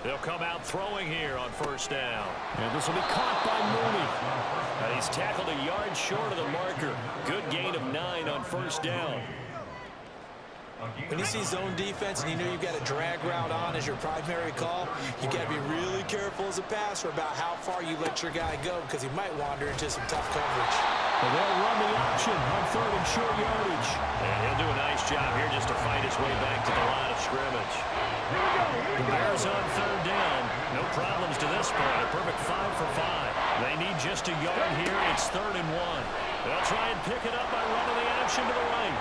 They'll come out throwing here on first down. And this will be caught by Mooney. And he's tackled a yard short of the marker. Good gain of 9 on first down. When you see zone defense and you know you've got a drag route on as your primary call, you got to be really careful as a passer about how far you let your guy go because he might wander into some tough coverage. And they'll run the option on 3rd and short yardage. And he'll do a nice job here just to fight his way back to the line of scrimmage. The Bears on 3rd down. No problems to this point. A perfect 5 for 5. They need just a yard here. It's 3rd and 1. They'll try and pick it up by running the option to the right.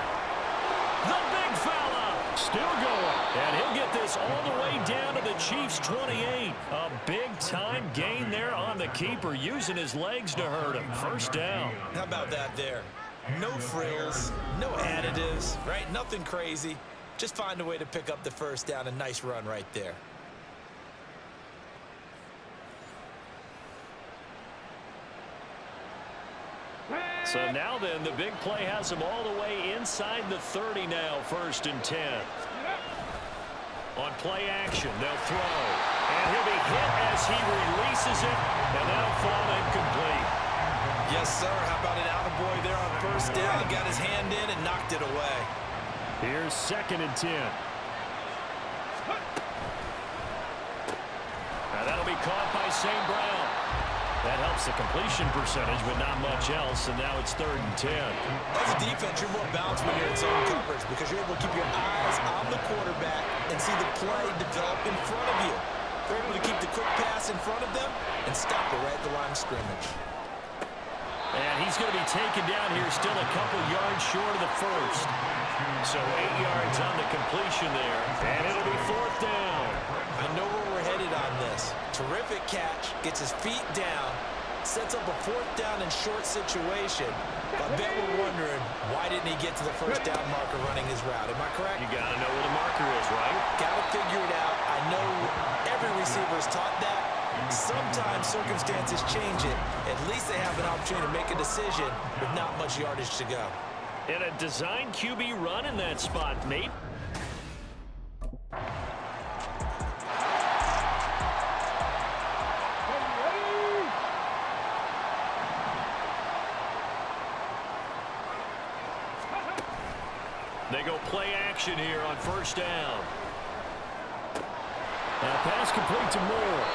The big fella still going. And he'll get this all the way down to the Chiefs' 28. A big-time gain there on the keeper, using his legs to hurt him. First down. How about that there? No frills, no additives, right? Nothing crazy. Just find a way to pick up the first down. A nice run right there. So now then, the big play has him all the way inside the 30 now, 1st and 10. On play action, they'll throw. And he'll be hit as he releases it, and that'll fall incomplete. Yes, sir. How about an attaboy there on first down? Got his hand in and knocked it away. Here's 2nd and 10. Now that'll be caught by St. Brown. That helps the completion percentage, but not much else, and now it's 3rd and 10. As a defense, you're more balanced when you're in zone coverage because you're able to keep your eyes on the quarterback and see the play develop in front of you. They're able to keep the quick pass in front of them and stop it right at the line of scrimmage. And he's going to be taken down here, still a couple yards short of the first. So 8 yards on the completion there, and it'll be 4th down. I know where we're headed on this. Terrific catch, gets his feet down, sets up a 4th down and short situation. I bet we're wondering, why didn't he get to the first down marker running his route? Am I correct? You got to know where the marker is, right? Got to figure it out. I know every receiver is taught that. Sometimes circumstances change it. At least they have an opportunity to make a decision with not much yardage to go. And a design QB run in that spot, Nate. They go play action here on first down. Pass complete to Moore.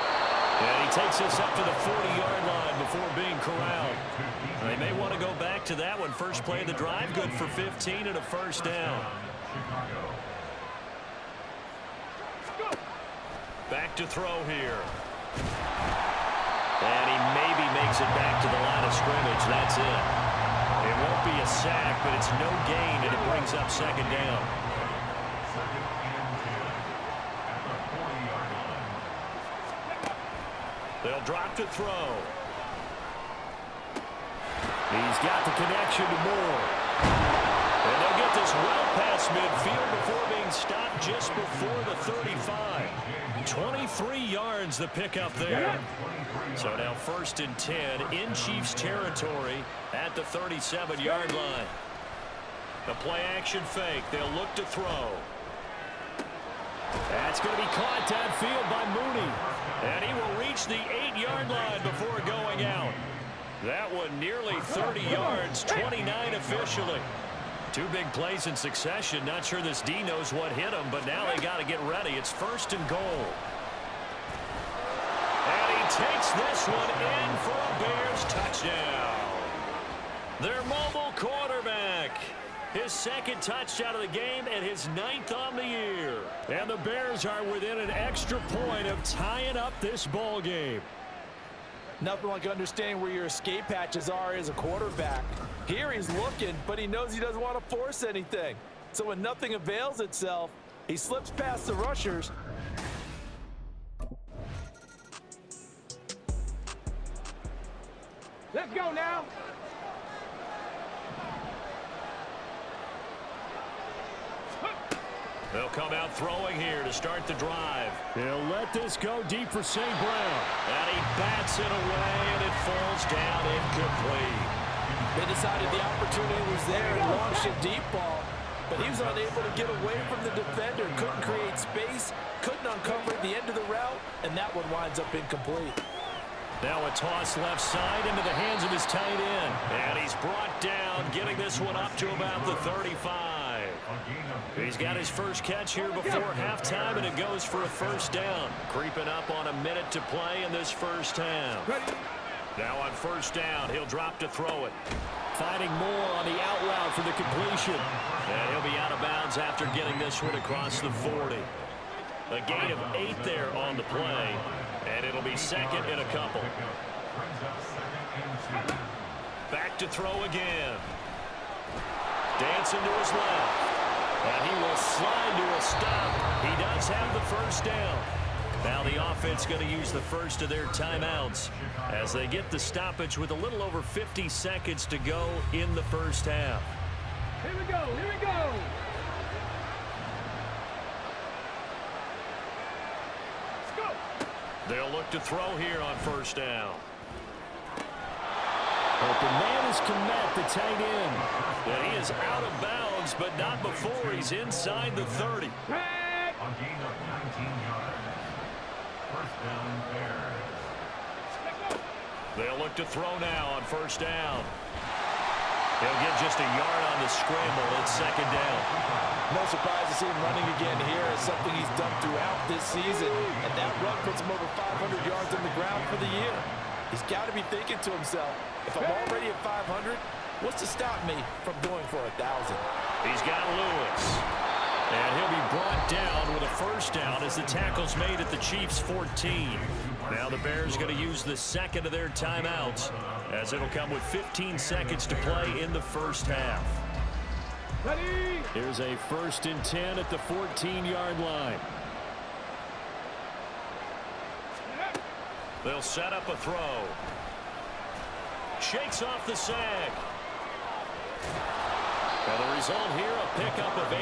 And he takes this up to the 40-yard line before being corralled. They may want to go back to that one. First play of the drive, good for 15 and a first down. Back to throw here. And he maybe makes it back to the line of scrimmage. That's it. It won't be a sack, but it's no gain, and it brings up 2nd down. They'll drop to throw. He's got the connection to Moore. And they'll get this well past midfield before being stopped just before the 35. 23 yards the pickup there. So now 1st and 10 in Chiefs territory at the 37-yard line. The play action fake. They'll look to throw. That's going to be caught downfield by Mooney. And he will reach the 8-yard line before going out. That one nearly 30 yards, 29 officially. 2 big plays in succession. Not sure this D knows what hit him, but now they got to get ready. It's 1st and goal. And he takes this one in for a Bears touchdown. Their mobile quarterback. His 2nd touchdown of the game and his 9th on the year. And the Bears are within an extra point of tying up this ball game. Nothing like understanding where your escape hatches are as a quarterback. Here he's looking, but he knows he doesn't want to force anything. So when nothing avails itself, he slips past the rushers. Let's go now. They'll come out throwing here to start the drive. He'll let this go deep for St. Brown. And he bats it away, and it falls down incomplete. They decided the opportunity was there and launched a deep ball. but he was unable to get away from the defender, couldn't create space, couldn't uncover the end of the route, and that one winds up incomplete. Now a toss left side into the hands of his tight end. And he's brought down, getting this one up to about the 35. He's got his first catch here before halftime, and it goes for a first down. Creeping up on a minute to play in this first half. Now on first down, he'll drop to throw it. Finding more on the out route for the completion. And he'll be out of bounds after getting this one across the 40. A gain of 8 there on the play. And it'll be second in a couple. Back to throw again. Dancing to his left. And he will slide to a stop. He does have the first down. Now the offense going to use the first of their timeouts as they get the stoppage with a little over 50 seconds to go in the first half. Here we go, here we go. They'll look to throw here on first down. Open man is Komet, the tight end. And he is out of bounds, but not before he's inside the 30. A gain of 19 yards. First down Bears. They'll look to throw now on first down. He'll get just a yard on the scramble. It's second down. No surprise to see him running again here. It's something he's done throughout this season. And that run puts him over 500 yards on the ground for the year. He's got to be thinking to himself, if I'm already at 500, what's to stop me from going for 1,000? He's got Lewis. And he'll be brought down with a first down as the tackle's made at the Chiefs' 14. Now the Bears going to use the second of their timeouts as it'll come with 15 seconds to play in the first half. Ready? Here's a 1st and 10 at the 14-yard line. They'll set up a throw. Shakes off the sack. And the result here, a pickup of 8.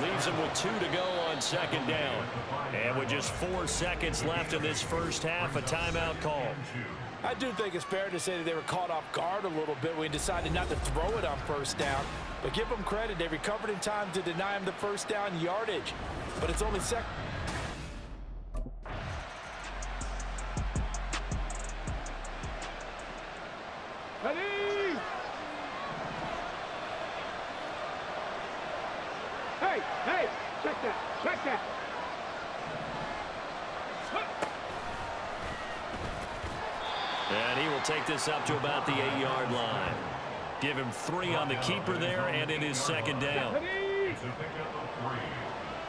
Leaves him with 2 to go on second down. And with just 4 seconds left in this first half, a timeout call. I do think it's fair to say that they were caught off guard a little bit when he decided not to throw it on first down. But give them credit. They recovered in time to deny him the first down yardage. But it's only second. Ready? Hey, hey, check that, check that. And he will take this up to about the 8-yard line. Give him 3 on the keeper there, and it is second down. It's a pickup of 3.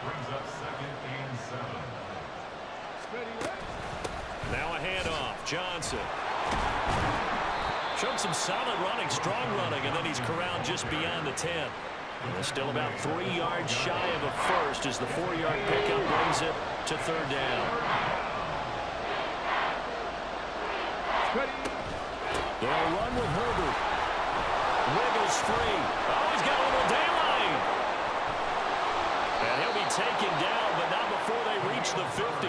Brings up 2nd and 7. Now a handoff. Johnson. Showed some solid running, strong running, and then he's corralled just beyond the 10. And still about 3 yards shy of a first as the 4-yard pickup brings it to third down. They'll run with Herbert. Wiggles free. Oh, he's got a little daylight. And he'll be taken down, but not before they reach the 50.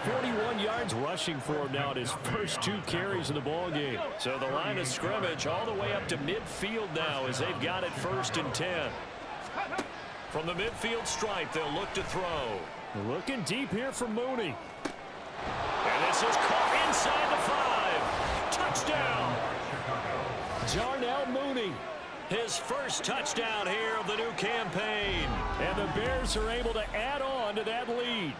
41 yards rushing for him now at his first 2 carries in the ballgame. So the line of scrimmage all the way up to midfield now as they've got it 1st and 10. From the midfield stripe, they'll look to throw. Looking deep here for Mooney. And this is caught inside the 5. Touchdown. Darnell Mooney. His first touchdown here of the new campaign. And the Bears are able to add on to that lead.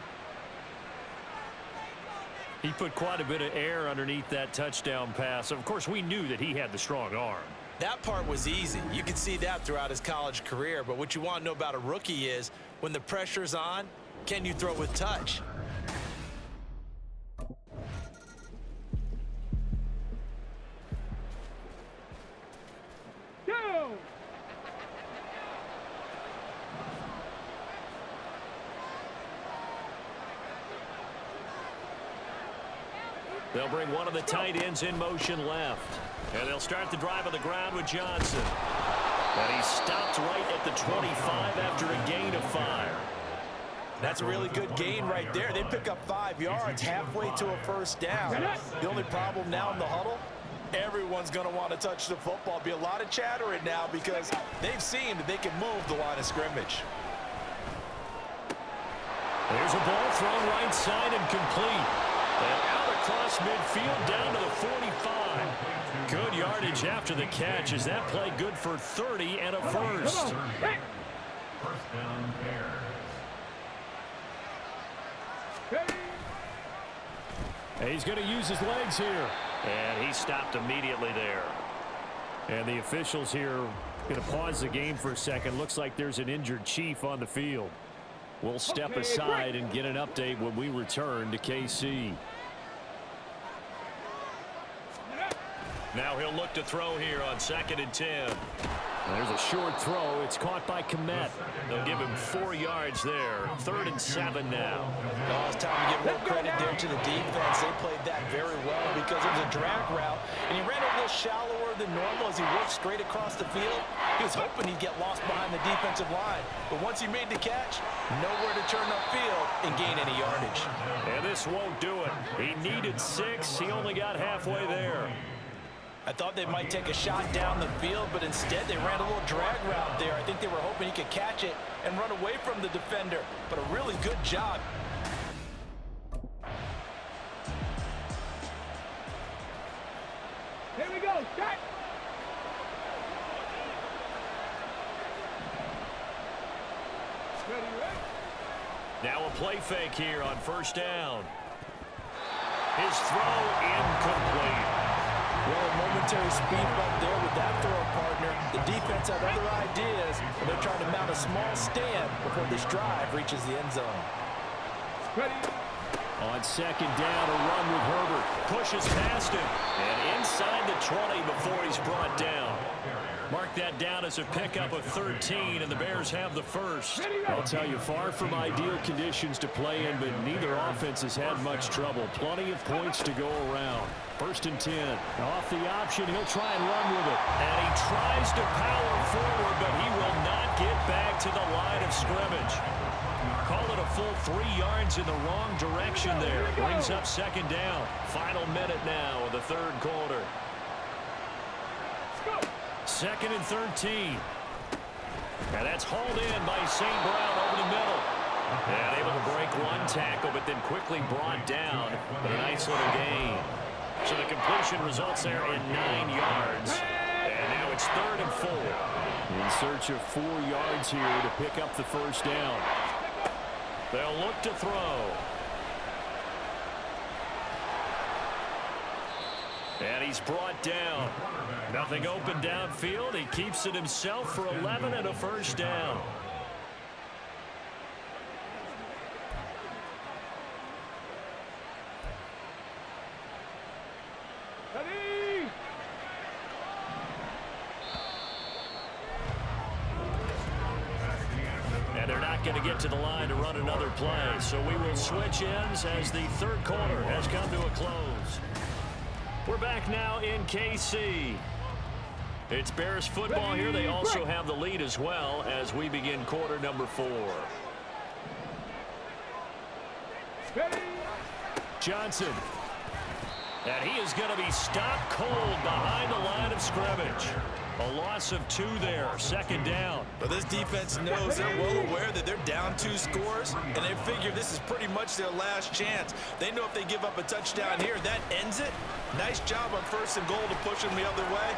He put quite a bit of air underneath that touchdown pass. Of course, we knew that he had the strong arm. That part was easy. You can see that throughout his college career. But what you want to know about a rookie is when the pressure's on, can you throw with touch? Go! They'll bring one of the tight ends in motion left. And they'll start the drive on the ground with Johnson. And he stopped right at the 25 after a gain of 5. That's a really good gain right there. They pick up 5 yards halfway to a first down. The only problem now in the huddle, Everyone's going to want to touch the football. Be a lot of chatter right now because they've seen that they can move the line of scrimmage. There's a ball thrown right side and complete. And out across midfield down to the 45. Good yardage after the catch. Is that play good for 30 and a first? First down, Bears. He's going to use his legs here. And he stopped immediately there. And the officials here going to pause the game for a second. Looks like there's an injured Chief on the field. We'll step aside and get an update when we return to KC. Now he'll look to throw here on 2nd and 10. There's a short throw. It's caught by Komet. They'll give him 4 yards there. 3rd and 7 now. Oh, it's time to give more credit there to the defense. They played that very well because it was a drag route, and he ran a little shallower than normal as he worked straight across the field. He was hoping he'd get lost behind the defensive line, but once he made the catch, nowhere to turn upfield and gain any yardage. And this won't do it. He needed 6. He only got halfway there. I thought they might take a shot down the field, but instead they ran a little drag route there. I think they were hoping he could catch it and run away from the defender, but a really good job. Here we go, start. Ready, ready. Now a play fake here on 1st down. His throw incomplete. Well, a momentary speed bump there with that throw, partner. The defense had other ideas, and they're trying to mount a small stand before this drive reaches the end zone. Ready. On 2nd down, a run with Herbert. Pushes past him. And inside the 20 before he's brought down. Mark that down as a pickup of 13, and the Bears have the first. I'll tell you, far from ideal conditions to play in, but neither offense has had much trouble. Plenty of points to go around. 1st and 10. Off the option, he'll try and run with it. And he tries to power forward, but he will not get back to the line of scrimmage. Call it a full 3 yards in the wrong direction there. Brings up 2nd down. Final minute now of the 3rd quarter. 2nd and 13. And that's hauled in by St. Brown over the middle. And able to break one tackle, but then quickly brought down. But a nice little gain. So the completion results there in 9 yards. And now it's 3rd and 4. In search of 4 yards here to pick up the 1st down. They'll look to throw. And he's brought down. Nothing open downfield. He keeps it himself for 11 and a 1st down. Ready. And they're not going to get to the line to run another play. So we will switch ends as the 3rd quarter has come to a close. We're back now in KC. It's Bears football here. They also have the lead as well as we begin quarter number 4. Ready. Johnson. And he is going to be stopped cold behind the line of scrimmage. A loss of 2 there, 2nd down. But this defense knows, they're well aware that they're down 2 scores, and they figure this is pretty much their last chance. They know if they give up a touchdown here, that ends it. Nice job on 1st and goal to push them the other way.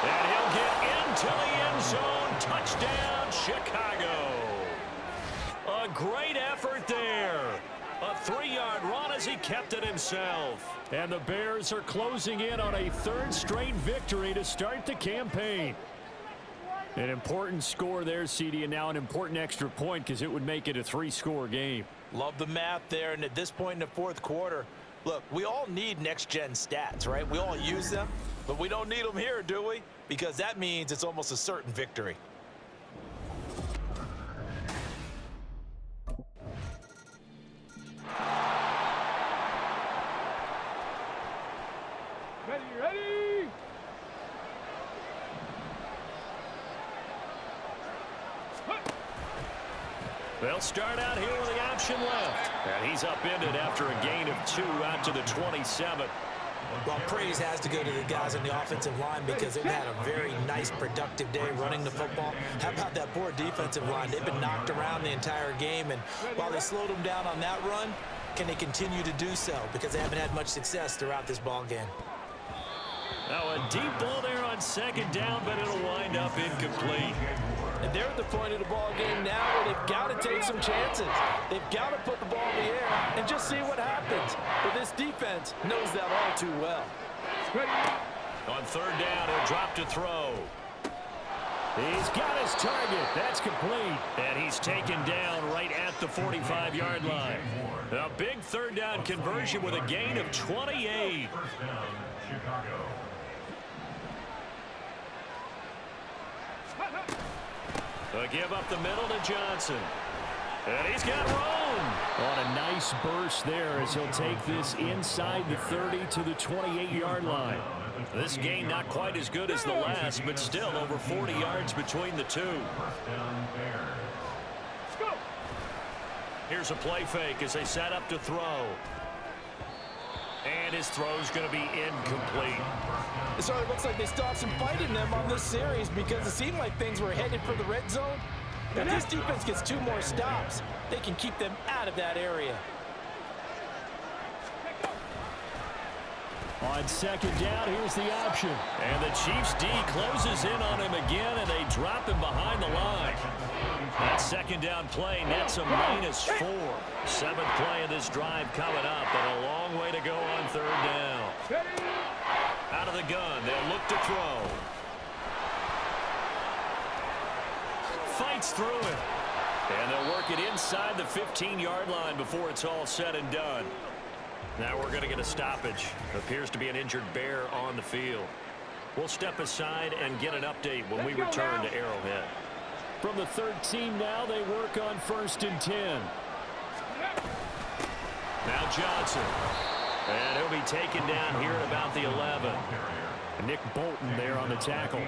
And he'll get into the end zone. Touchdown, Chicago. A great effort there. A 3-yard run as he kept it himself. And the Bears are closing in on a 3rd straight victory to start the campaign. An important score there, CD, and now an important extra point because it would make it a 3-score game. Love the math there, and at this point in the 4th quarter, look, we all need next-gen stats, right? We all use them, but we don't need them here, do we? Because that means it's almost a certain victory. Ready, ready. They'll start out here with the option left. And he's upended after a gain of 2 out to the 27. Well, praise has to go to the guys on the offensive line because they've had a very nice, productive day running the football. How about that poor defensive line? They've been knocked around the entire game, and while they slowed them down on that run, can they continue to do so? Because they haven't had much success throughout this ball game. Now a deep ball there on second down, but it'll wind up incomplete. And they're at the point of the ball game now where they've got to take some chances. They've got to put the ball in the air and just see what happens. But this defense knows that all too well. On third down, he'll drop to throw. He's got his target. That's complete. And he's taken down right at the 45-yard line. A big third down conversion with a gain of 28. First down, Chicago. They'll give up the middle to Johnson. And he's got room. On a nice burst there as he'll take this inside the 30 to the 28-yard line. This gain not quite as good as the last, but still over 40 yards between the two. First down, Bears. Here's a play fake as they set up to throw. And his throw's going to be incomplete. It sort of looks like they stopped some fight in them on this series because it seemed like things were headed for the red zone. If this defense gets 2 more stops, they can keep them out of that area. On second down, here's the option. And the Chiefs D closes in on him again, and they drop him behind the line. That second down play nets a -4. 7th play of this drive coming up, and a long way to go on third down. Out of the gun, they'll look to throw. Fights through it. And they'll work it inside the 15-yard line before it's all said and done. Now we're going to get a stoppage. Appears to be an injured Bear on the field. We'll step aside and get an update when we return to Arrowhead. From the 13 now, they work on 1st and 10. Now Johnson. And he'll be taken down here at about the 11. Nick Bolton there on the tackle.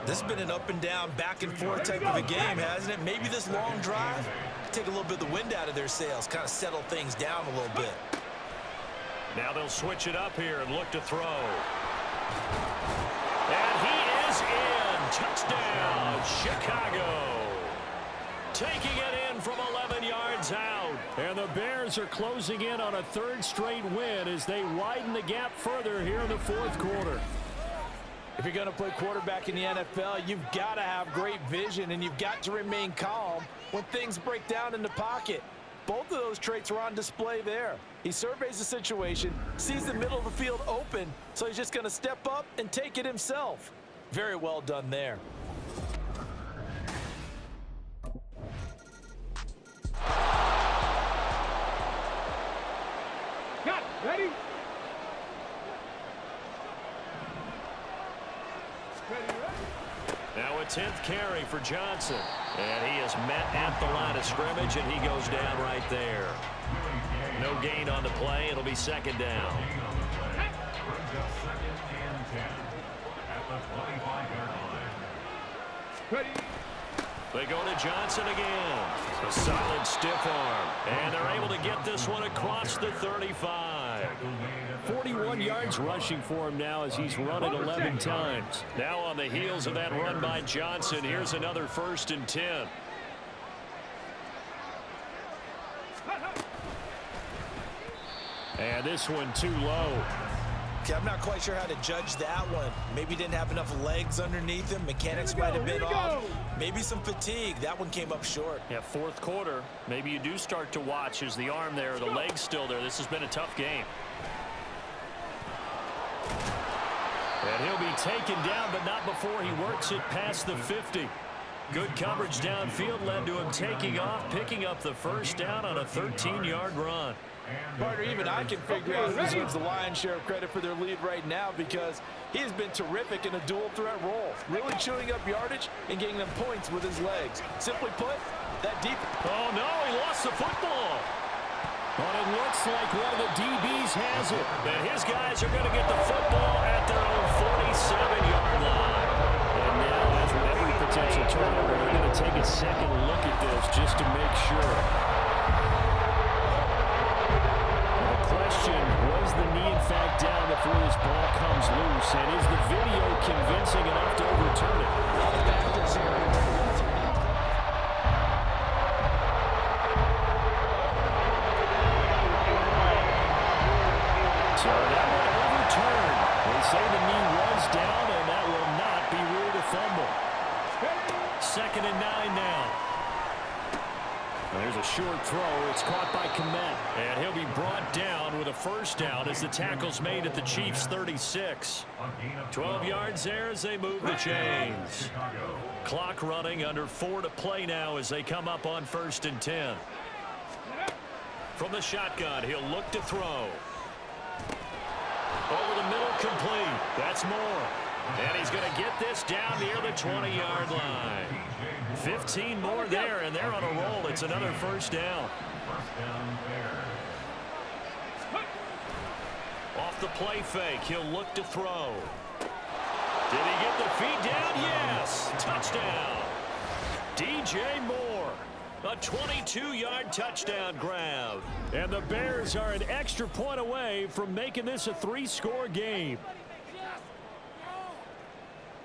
This has been an up and down, back and forth type of a game, hasn't it? Maybe this long drive, take a little bit of the wind out of their sails, kind of settle things down a little bit. Now they'll switch it up here and look to throw. And he is in. Touchdown, Chicago. Taking it in from 11 yards out. And the Bears are closing in on a 3rd straight win as they widen the gap further here in the 4th quarter. If you're going to play quarterback in the NFL, you've got to have great vision, and you've got to remain calm when things break down in the pocket. Both of those traits are on display there. He surveys the situation, sees the middle of the field open, so he's just going to step up and take it himself. Very well done there. Cut. Ready? Now a 10th carry for Johnson. And he is met at the line of scrimmage, and he goes down right there. No gain on the play. It'll be 2nd down. Ready? They go to Johnson again. A solid stiff arm. And they're able to get this one across the 35. 41 yards rushing for him now as he's run it 11 times. Now on the heels of that run by Johnson, here's another 1st and 10. And this one too low. Okay, I'm not quite sure how to judge that one. Maybe he didn't have enough legs underneath him. Mechanics might have been off. Maybe some fatigue. That one came up short. Yeah, 4th quarter. Maybe you do start to watch as the arm there, the leg's still there. This has been a tough game. And he'll be taken down, but not before he works it past the 50. Good coverage downfield led to him taking off, picking up the 1st down on a 13-yard run. Partner, even I can figure out who deserves the lion's share of credit for their lead right now because he has been terrific in a dual threat role, really chewing up yardage and getting them points with his legs. Simply put, that deep. Oh, no, he lost the football. But it looks like one of the DBs has it. And his guys are going to get the football at their own 47-yard line. And now, as with every potential turnover, they're going to take a second look at this just to make sure. The question, was the need in fact, down before this ball comes loose. And is the video convincing enough to overturn it? All the factors here. So that one overturned. They say the knee was down, and that will not be ruled a fumble. 2nd and 9 now. There's a short throw. It's caught by Komet. And he'll be brought down with a first down as the tackle's made at the Chiefs' 36. 12 yards there as they move the chains. Clock running, under 4 to play now as they come up on 1st and 10. From the shotgun, he'll look to throw. Over the middle, complete. That's Moore. And he's going to get this down near the 20-yard line. 15 more there, and they're on a roll. It's another first down. Off the play fake, he'll look to throw. Did he get the feet down? Yes. Touchdown. DJ Moore. A 22-yard touchdown grab. And the Bears are an extra point away from making this a 3-score game.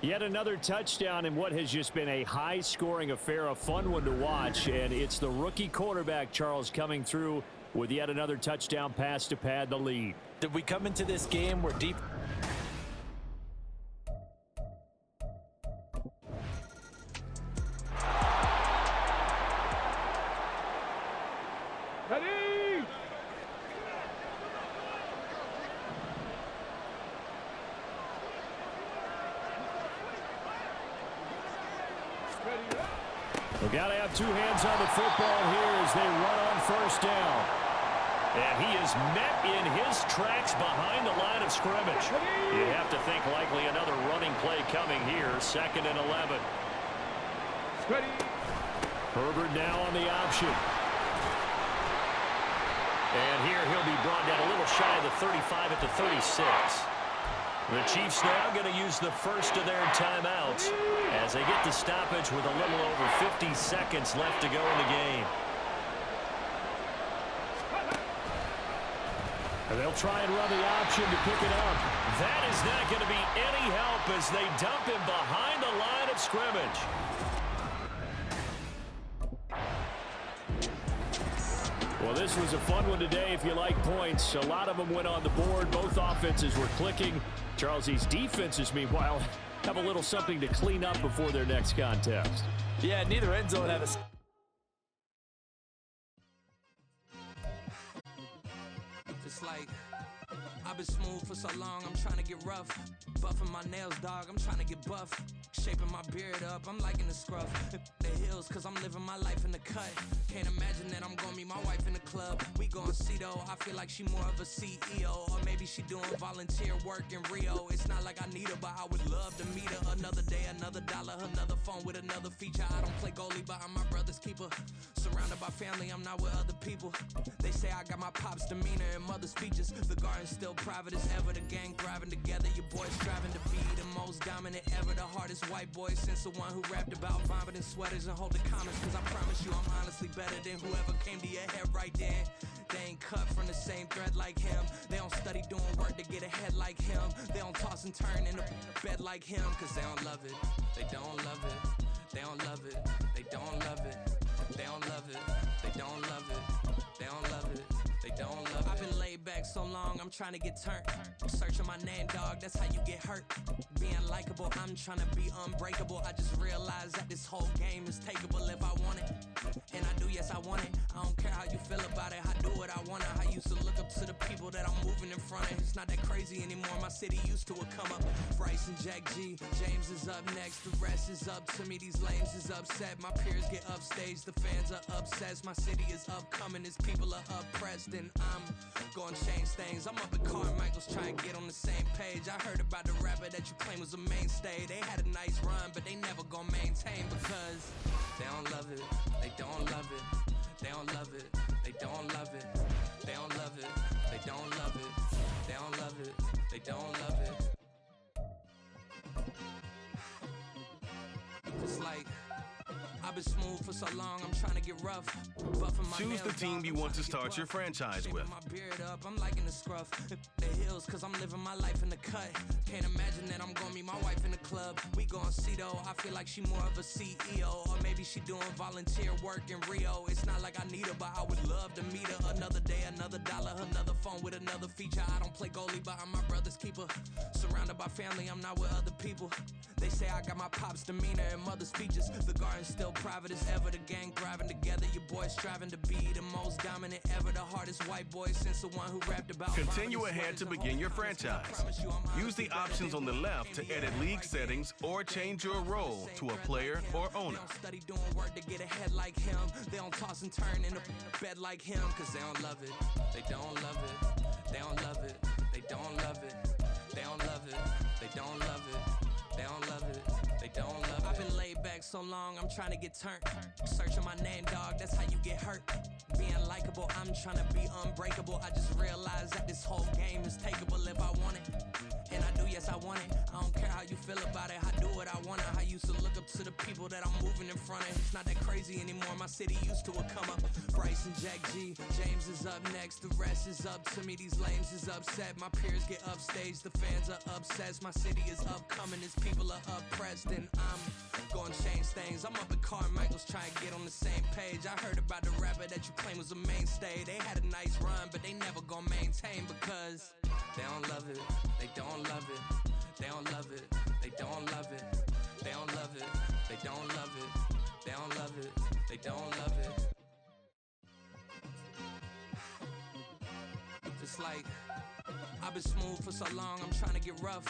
Yet another touchdown in what has just been a high-scoring affair, a fun one to watch. And it's the rookie quarterback, Charles, coming through with yet another touchdown pass to pad the lead. Did we come into this game where deep... Ready! We got to have two hands on the football here as they run on first down. And he is met in his tracks behind the line of scrimmage. You have to think likely another running play coming here. 2nd and 11. Ready! Herbert now on the option. And here he'll be brought down a little shy of the 35 at the 36. The Chiefs now going to use the first of their timeouts as they get the stoppage with a little over 50 seconds left to go in the game. And they'll try and run the option to pick it up. That is not going to be any help as they dump him behind the line of scrimmage. Well, this was a fun one today if you like points. A lot of them went on the board. Both offenses were clicking. Charles, these defenses, meanwhile, have a little something to clean up before their next contest. Yeah, neither end zone had a... It's like I've been smooth for so long, I'm trying to get rough. Buffing my nails, dog, I'm trying to get buff. Shaping my beard up, I'm liking the scruff. The hills, cause I'm living my life in the cut. Can't imagine that I'm gonna meet my wife in the club. We gon' see though, I feel like she more of a CEO. Or maybe she doing volunteer work in Rio. It's not like I need her, but I would love to meet her. Another day, another dollar, another phone with another feature. I don't play goalie, but I'm my brother's keeper. Surrounded by family, I'm not with other people. They say I got my pop's demeanor and mother's features. The garden's still private as ever. The gang thriving together. Your boys striving to be the most dominant ever. The hardest white boy since the one who rapped about vomiting sweaters and holding comments. Cause I promise you I'm honestly better than whoever came to your head right then. They ain't cut from the same thread like him. They don't study doing work to get ahead like him. They don't toss and turn in the bed like him. Cause they don't love it. They don't love it. They don't love it. They don't love it. They don't love it. They don't love it. They don't love it. They don't love it. I've been laid back so long, I'm trying to get turned. Searching my name, dog, that's how you get hurt. Being likable, I'm trying to be unbreakable. I just realized that this whole game is takeable if I want it. And I do, yes, I want it. I don't care how you feel about it. I do what I want. I used to look up to the people that I'm moving in front of. It's not that crazy anymore. My city used to it come up. Bryce and Jack G. James is up next. The rest is up to me. These lames is upset. My peers get upstage. The fans are obsessed. My city is upcoming. His people are oppressed. And I'm gonna change things. I'm up at Carmichael's trying to get on the same page. I heard about the rapper that you claim was a mainstay. They had a nice run, but they never gonna maintain because they don't love it. They don't love it. They don't love it. They don't love it. They don't love it. They don't love it. They don't love it. They don't love it. It's like I've been smooth for so long, I'm trying to get rough. Buffing my Choose the nails, team dog, you I'm want to tryna get start your buff. franchise Shaping with. my beard up, I'm liking the scruff. The hills, cause I'm living my life in the cut. Can't imagine that I'm gonna meet my wife in the club. We gon' see though, I feel like she more of a CEO. Or maybe she doing volunteer work in Rio. It's not like I need her, but I would love to meet her. Another day, another dollar, another phone with another feature. I don't play goalie, but I'm my brother's keeper. Surrounded by family, I'm not with other people. They say I got my pop's demeanor and mother's speeches. The garden's still private as ever. The gang thriving together. Your boys striving to be the most dominant ever. The hardest white boy since the one who rapped about. Continue ahead to begin your franchise. Use the options on the left to edit league settings or change your role to a player or owner. They don't study doing work to get ahead like him. They don't toss and turn in the bed like him. Cause they don't love it. They don't love it. They don't love it. They don't love it. They don't love it. They don't love it. They don't love it. They don't love it. I've been laid back so long, I'm trying to get turned. Searching my name, dog, that's how you get hurt. Being likable, I'm trying to be unbreakable. I just realized that this whole game is takeable if I want it. And I do, yes, I want it. I don't care how you feel about it. I do what I want to. I used to look up to the people that I'm moving in front of. It's not that crazy anymore. My city used to a come up. Bryce and Jack G. James is up next. The rest is up to me. These lames is upset. My peers get upstage. The fans are obsessed. My city is upcoming. These people are oppressed. And I'm gonna change things. I'm up at Carmichael's trying to get on the same page. I heard about the rapper that you claim was a mainstay. They had a nice run, but they never gonna maintain because they don't love it. They don't love it. They don't love it. They don't love it. They don't love it. They don't love it. They don't love it. They don't love it. It's like I've been smooth for so long, I'm trying to get rough.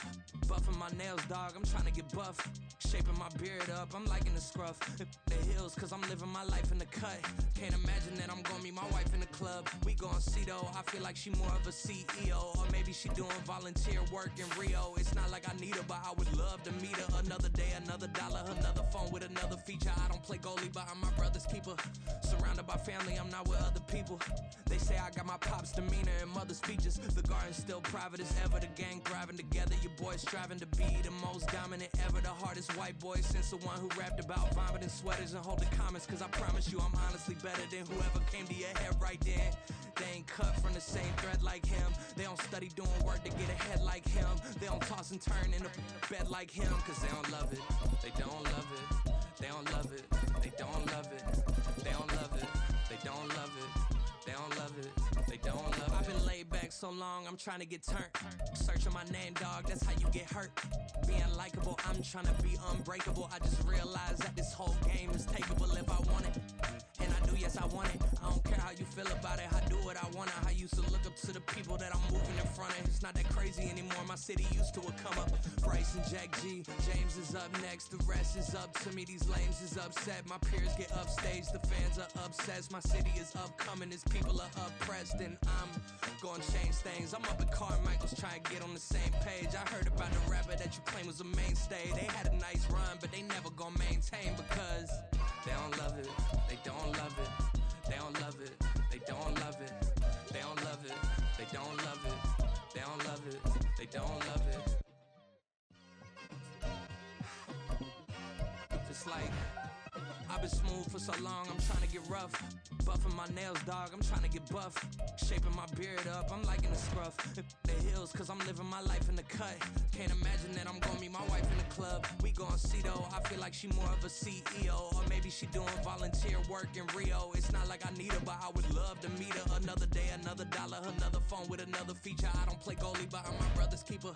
Buffing my nails, dog, I'm trying to get buff. Shaping my beard up, I'm liking the scruff. The hills, cause I'm living my life in the cut. Can't imagine that I'm gonna meet my wife in the club. We gon' see though, I feel like she more of a CEO. Or maybe she doing volunteer work in Rio. It's not like I need her, but I would love to meet her. Another day, another dollar, another phone with another feature. I don't play goalie, but I'm my brother's keeper. Surrounded by family, I'm not with other people. They say I got my pop's demeanor and mother's speeches. The garden's still private as ever. The gang thriving together. Your boys striving to be the most dominant ever. The hardest white boy since the one who rapped about vomiting sweaters and holding comments. Cause I promise you I'm honestly better than whoever came to your head right then. They ain't cut from the same thread like him. They don't study doing work to get ahead like him. They don't toss and turn in the bed like him. Cause they don't love it. They don't love it. They don't love it. They don't love it. They don't love it. They don't love it. They don't love it. They don't love it. I've been laid back so long, I'm trying to get turned. Searching my name, dog, that's how you get hurt. Being likable, I'm trying to be unbreakable. I just realized that this whole game is takeable if I want it. And I do, yes, I want it. I don't care how you feel about it. I do what I want to. I used to look up to the people that I'm moving in front of. It's not that crazy anymore. My city used to a come up. Bryce and Jack G. James is up next. The rest is up to me. These lames is upset. My peers get upstage. The fans are obsessed. My city is upcoming. These people are oppressed. And I'm gonna change things. I'm up at Carmichael's trying to get on the same page. I heard about the rapper that you claim was a mainstay. They had a nice run, but they never gonna maintain because they don't love it. They don't love it. They don't love it. They don't love it. They don't love it. They don't love it. They don't love it. They don't love it. It's like I've been smooth for so long, I'm trying to get rough. Buffing my nails, dog, I'm trying to get buff. Shaping my beard up, I'm liking the scruff. The hills, cause I'm living my life in the cut. Can't imagine that I'm gonna meet my wife in the club. We gon' see though, I feel like she more of a CEO. Or maybe she doing volunteer work in Rio. It's not like I need her, but I would love to meet her. Another day, another dollar, another phone with another feature. I don't play goalie, but I'm my brother's keeper.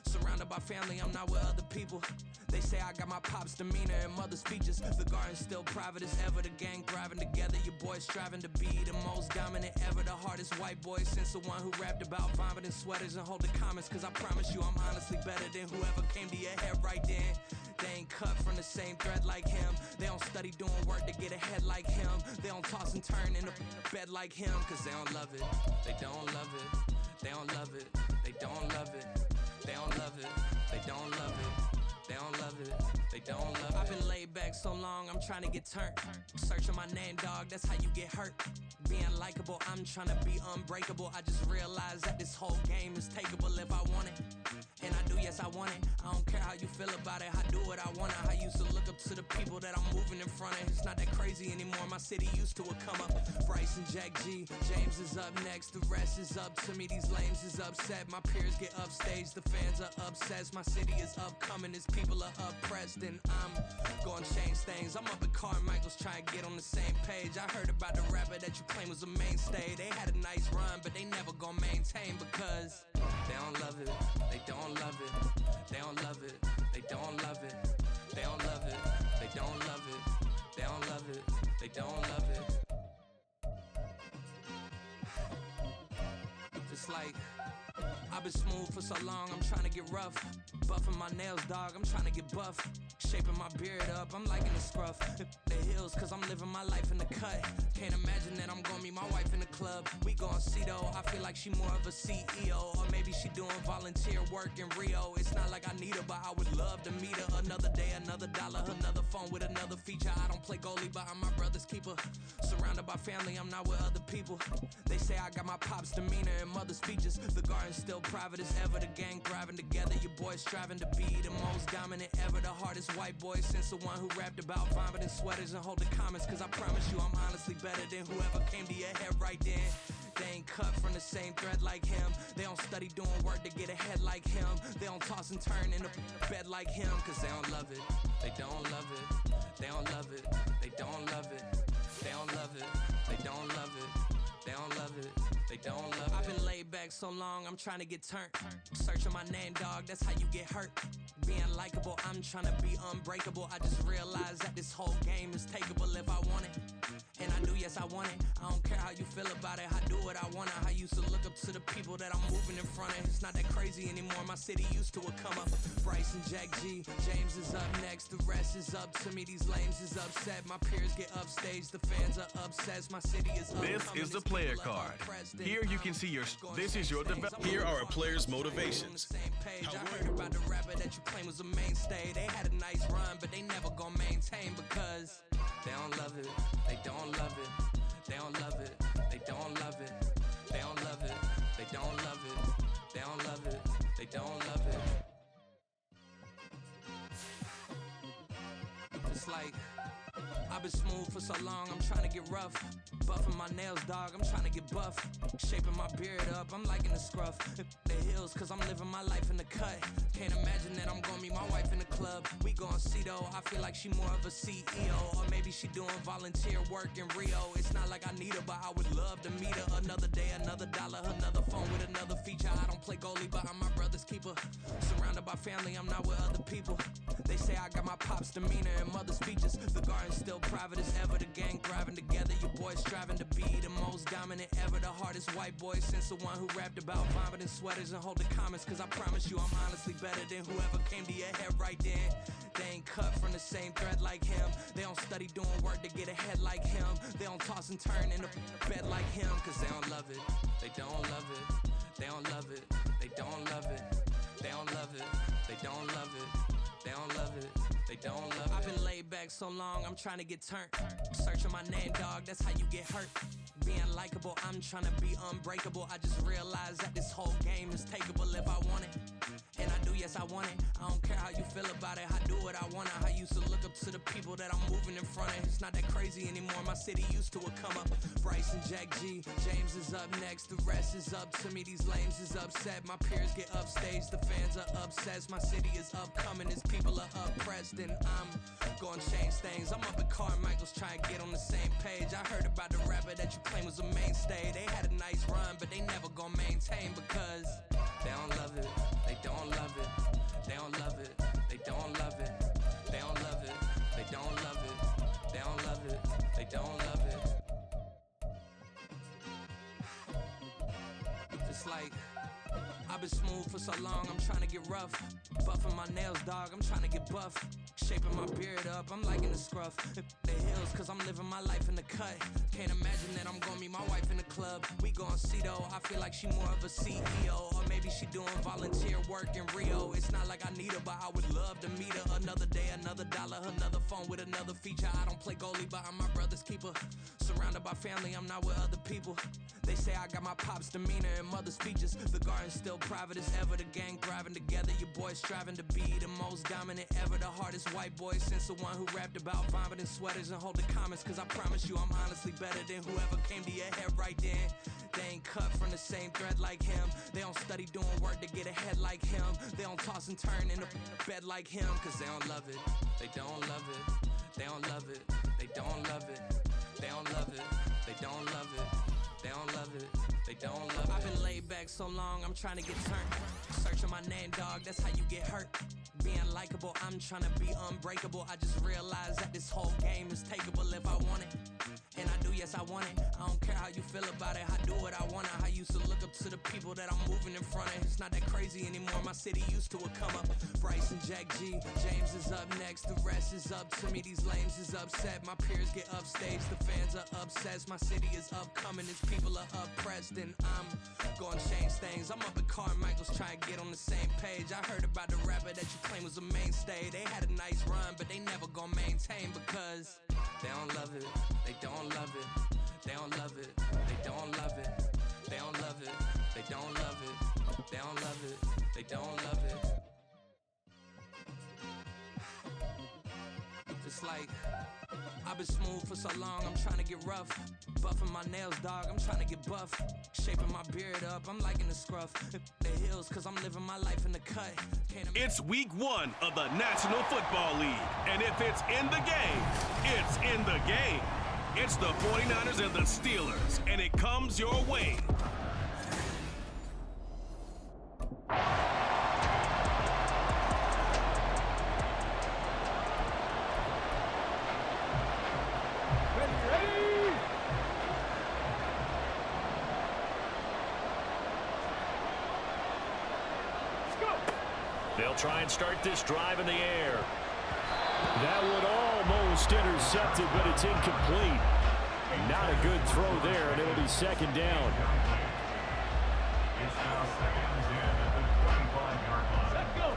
Surrounded by family, I'm not with other people. They say I got my pop's demeanor and mother's speeches. The garden's still private as ever. The gang thriving together. Your boys striving to be the most dominant ever. The hardest white boy since the one who rapped about vomiting sweaters and holding comments. Cause I promise you I'm honestly better than whoever came to your head right then. They ain't cut from the same thread like him. They don't study doing work to get ahead like him. They don't toss and turn in the bed like him. Cause they don't love it. They don't love it. They don't love it. They don't love it. They don't love it. They don't love it. They don't love it. They don't love it. I've been laid back so long, I'm trying to get turned. Searching my name, dog, that's how you get hurt. Being likable, I'm trying to be unbreakable. I just realized that this whole game is takeable if I want it. And I do, yes, I want it. I don't care how you feel about it. I do what I want. I used to look up to the people that I'm moving in front of. It's not that crazy anymore. My city used to a come up. Bryce and Jack G, James is up next. The rest is up to me. These lames is upset. My peers get upstage. The fans are obsessed. My city is upcoming. These people are oppressed, and I'm gonna change things. I'm up at Carmichael's trying to get on the same page. I heard about the rapper that you claim was a mainstay. They had a nice run, but they never gonna maintain because they don't love it. They don't love it. They don't love it. They don't love it. They don't love it. They don't love it. They don't love it. They don't love it. Just like I've been smooth for so long, I'm trying to get rough. Buffing my nails, dog, I'm trying to get buff. Shaping my beard up, I'm liking the scruff. The hills, cause I'm living my life in the cut. Can't imagine that I'm gonna meet my wife in the club. We gon' see though, I feel like she more of a CEO. Or maybe she doing volunteer work in Rio. It's not like I need her, but I would love to meet her. Another day, another dollar, another phone with another feature. I don't play goalie, but I'm my brother's keeper. Surrounded by family, I'm not with other people. They say I got my pop's demeanor and mother's features. The garden's still private as ever, the gang thriving together. Your boys striving to be the most dominant ever. The hardest white boy since the one who rapped about vomiting sweaters and holding comments. Cause I promise you I'm honestly better than whoever came to your head right then. They ain't cut from the same thread like him. They don't study doing work to get ahead like him. They don't toss and turn in the bed like him. Cause they don't love it. They don't love it. They don't love it. They don't love it. They don't love it. They don't love it. They don't love it. They don't love it. I've been laid back so long, I'm trying to get turned. Searching my name, dog, that's how you get hurt. Being likable, I'm trying to be unbreakable. I just realized that this whole game is takeable if I want it. And I do, yes, I want it. I don't care how you feel about it. I do what I want. I used to look up to the people that I'm moving in front of. It's not that crazy anymore. My city used to a come up. Bryce and Jack G, James is up next. The rest is up to me. These lames is upset. My peers get upstage. The fans are obsessed. My city is up. This is the player card. Here you can see this is your development. Here are a player's motivations. I heard about the rapper that you claim was a mainstay. They had a nice run, but they never gonna maintain because they don't love it. They don't love it. They don't love it. They don't love it. They don't love it. They don't love it. They don't love it. They don't love it. It's like I've been smooth for so long, I'm trying to get rough. Buffing my nails, dog, I'm trying to get buff. Shaping my beard up, I'm liking the scruff. The hills, cause I'm living my life in the cut. Can't imagine that I'm gonna meet my wife in the club. We gon' see though, I feel like she more of a CEO. Or maybe she doing volunteer work in Rio. It's not like I need her, but I would love to meet her. Another day, another dollar, another phone with another feature. I don't play goalie, but I'm my brother's keeper. Surrounded by family, I'm not with other people. They say I got my pop's demeanor and mother's features. The garden's still private as ever, the gang thriving together. Your boys striving to be the most dominant ever. The hardest white boy since the one who rapped about vomiting sweaters and holding comments. Cause I promise you I'm honestly better than whoever came to your head right then. They ain't cut from the same thread like him. They don't study doing work to get ahead like him. They don't toss and turn in the bed like him. Cause they don't love it. They don't love it. They don't love it. They don't love it. They don't love it. They don't love it. They don't love it. They don't love it. I've been laid back so long, I'm trying to get turned. Searching my name, dog, that's how you get hurt. Being likable, I'm trying to be unbreakable. I just realized that this whole game is takeable if I want it. And I do, yes, I want it. I don't care how you feel about it. I do what I want. I used to look up to the people that I'm moving in front of. It's not that crazy anymore. My city used to a come up. Bryce and Jack G, James is up next. The rest is up to me. These lames is upset. My peers get upstage. The fans are obsessed. My city is upcoming. These people are oppressed. And I'm gonna change things. I'm up at Carmichael's trying to get on the same page. I heard about the rapper that you claim was a mainstay. They had a nice run, but they never gonna maintain because they don't love it. They don't love it. They don't love it. They don't love it. They don't love it. They don't love it. They don't love it. They don't love it. It's like I've been smooth for so long, I'm trying to get rough. Buffing my nails, dog, I'm trying to get buff. Shaping my beard up, I'm liking the scruff. The hills, cause I'm living my life in the cut. Can't imagine that I'm gonna meet my wife in the club. We gon' see though, I feel like she more of a CEO. Or maybe she doing volunteer work in Rio. It's not like I need her, but I would love to meet her. Another day, another dollar, another phone with another feature. I don't play goalie, but I'm my brother's keeper. Surrounded by family, I'm not with other people. They say I got my pop's demeanor and mother's features. The garden's still private as ever. The gang thriving together. Your boys striving to be the most dominant ever. The hardest white boy since the one who rapped about vomiting sweaters and holding comments. Cause I promise you I'm honestly better than whoever came to your head right then. They ain't cut from the same thread like him. They don't study doing work to get ahead like him. They don't toss and turn in the bed like him. Cause they don't love it. They don't love it. They don't love it. They don't love it. They don't love it. They don't love it. They don't love it. They don't love it. I've been laid back so long, I'm trying to get turned. Searching my name, dog, that's how you get hurt. Being likable, I'm trying to be unbreakable. I just realized that this whole game is takeable if I want it. And I do, yes, I want it. I don't care how you feel about it. I do what I want. I used to look up to the people that I'm moving in front of. It's not that crazy anymore. My city used to come up. Bryce and Jack G. James is up next. The rest is up to me. These lames is upset. My peers get upstage. The fans are obsessed. My city is upcoming. These people are oppressed. And I'm going to change things. I'm up at Carmichael's trying to get on the same page. I heard about the rapper that you claim was a mainstay. They had a nice run, but they never gonna maintain because they don't love it. They don't love it. They don't love it. They don't love it. They don't love it. They don't love it. They don't love it. They don't love it. It's like I've been smooth for so long, I'm trying to get rough. Buffing my nails, dog, I'm trying to get buff. Shaping my beard up, I'm liking the scruff. The hills, cause I'm living my life in the cut. It's week 1 of the National Football League. And if it's in the game, it's in the game. It's the 49ers and the Steelers, and it comes your way. They'll try and start this drive in the air. That would almost intercept it, but it's incomplete. Not a good throw there, and it'll be second down. It's now second and 10 at the 25-yard line. Let's go.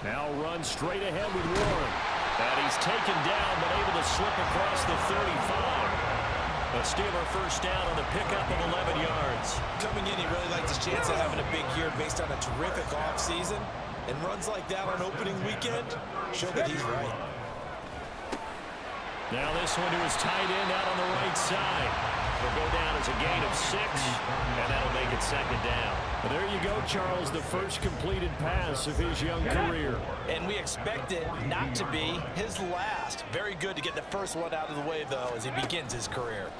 Now run straight ahead with Warren. And he's taken down, but able to slip across the 35. A Steeler first down on the pickup of 11 yards. Coming in, he really liked his chance of having a big year based on a terrific offseason. And runs like that on opening weekend show that he's right. Now this one to his tight end out on the right side. It'll go down as a gain of 6, and that'll make it second down. Well, there you go, Charles, the first completed pass of his young career. And we expect it not to be his last. Very good to get the first one out of the way, though, as he begins his career.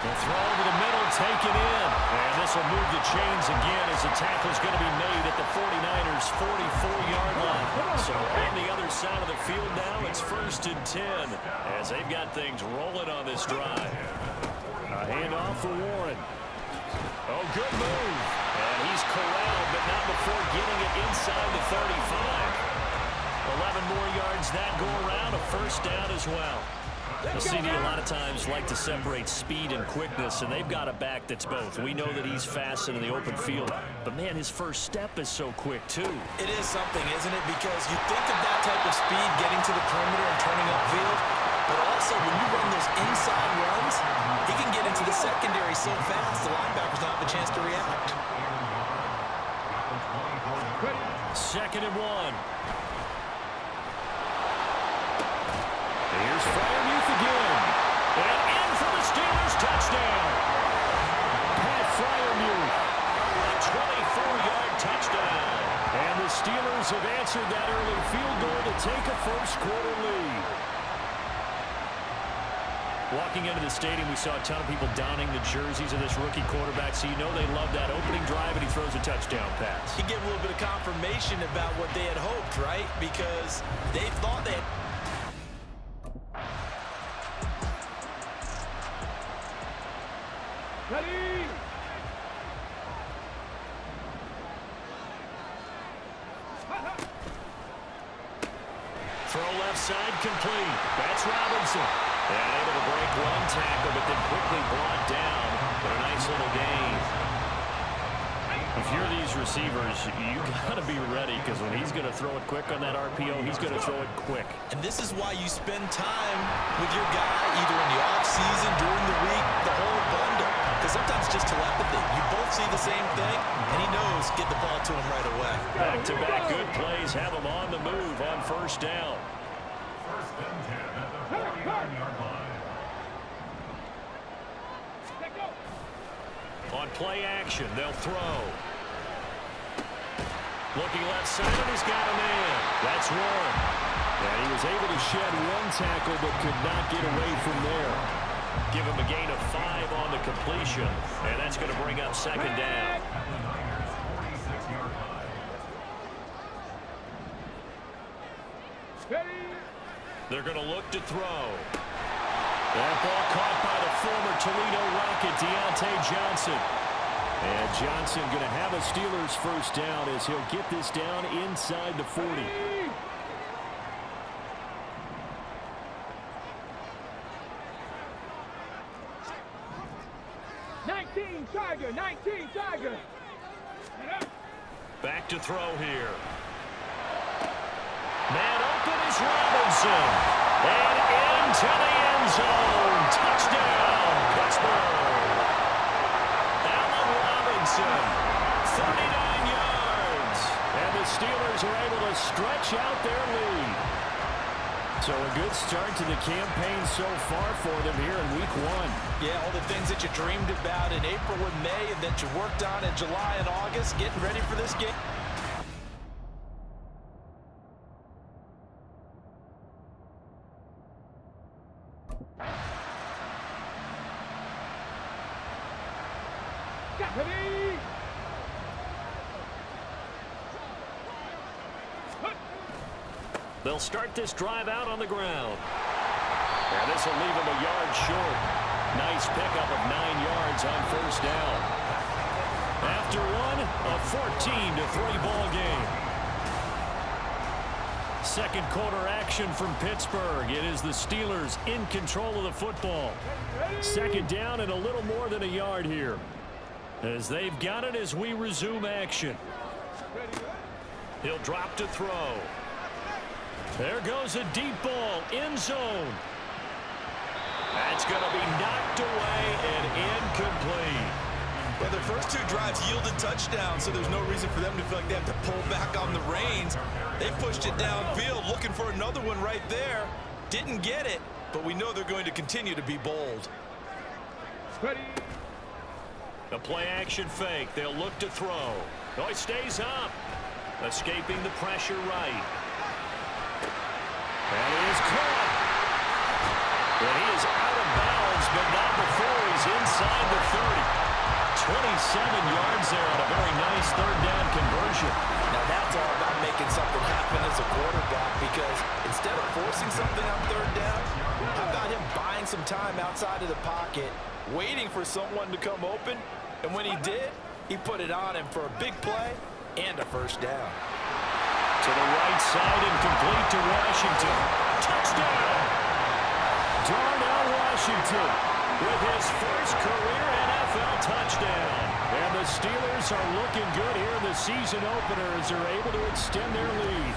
The throw over the middle, taken in. And this will move the chains again as the tackle is going to be made at the 49ers' 44-yard line. So on the other side of the field now, it's 1st and 10 as they've got things rolling on this drive. A handoff for Warren. Oh, good move. And he's corralled, but not before getting it inside the 35. 11 more yards that go around, a first down as well. The CD a lot of times like to separate speed and quickness, and they've got a back that's both. We know that he's fast in the open field, but man, his first step is so quick too. It is something, isn't it? Because you think of that type of speed getting to the perimeter and turning upfield, but also when you run those inside runs, he can get into the secondary so fast the linebackers don't have a chance to react. 2nd and 1. Here's Freiermuth again. And in for the Steelers, touchdown. Pat Freiermuth, a 24-yard touchdown. And the Steelers have answered that early field goal to take a first-quarter lead. Walking into the stadium, we saw a ton of people donning the jerseys of this rookie quarterback, so you know they love that opening drive, and he throws a touchdown pass. He gave a little bit of confirmation about what they had hoped, right? Because they thought they had... Ready. Throw left side complete. That's Robinson. And able to break one tackle, but then quickly brought down. But a nice little gain. If you're these receivers, you got to be ready because when he's going to throw it quick on that RPO, he's going to throw it quick. And this is why you spend time with your guy either in the offseason, during the week, the whole bundle. Because sometimes it's just telepathy. You both see the same thing, and he knows get the ball to him right away. Back-to-back good plays have him on the move on first down. First and 10 at the 49-yard line. On play action, they'll throw. Looking left side, and he's got a man. That's one. And he was able to shed one tackle, but could not get away from there. Give him a gain of 5 on the completion, and that's going to bring up second down. They're going to look to throw. That ball caught by the former Toledo Rocket, Deontay Johnson. And Johnson going to have a Steelers first down as he'll get this down inside the 40. Tiger. Back to throw here. Man open is Robinson. And into the end zone. Touchdown, Pittsburgh. Allen Robinson, 39 yards. And the Steelers are able to stretch out their lead. So a good start to the campaign so far for them here in week 1. Yeah, all the things that you dreamed about in April and May and that you worked on in July and August, getting ready for this game. They'll start this drive out on the ground. And this will leave him a yard short. Nice pickup of 9 yards on first down. After one, a 14-3 ball game. Second quarter action from Pittsburgh. It is the Steelers in control of the football. Second down and a little more than a yard here. As they've got it as we resume action. He'll drop to throw. There goes a deep ball, end zone. That's going to be knocked away and incomplete. Well, their first 2 drives yielded touchdowns, so there's no reason for them to feel like they have to pull back on the reins. They pushed it downfield, looking for another one right there. Didn't get it, but we know they're going to continue to be bold. A play-action fake. They'll look to throw. Oh, he stays up. Escaping the pressure right. And he is caught. And he is out of bounds, but not before he's inside the 30. 27 yards there on a very nice third down conversion. Now that's all about making something happen as a quarterback, because instead of forcing something on third down, how about him buying some time outside of the pocket, waiting for someone to come open, and when he did, he put it on him for a big play and a first down. To the right side and complete to Washington. Touchdown! Darnell Washington with his first career NFL touchdown. And the Steelers are looking good here in the season opener as they're able to extend their lead.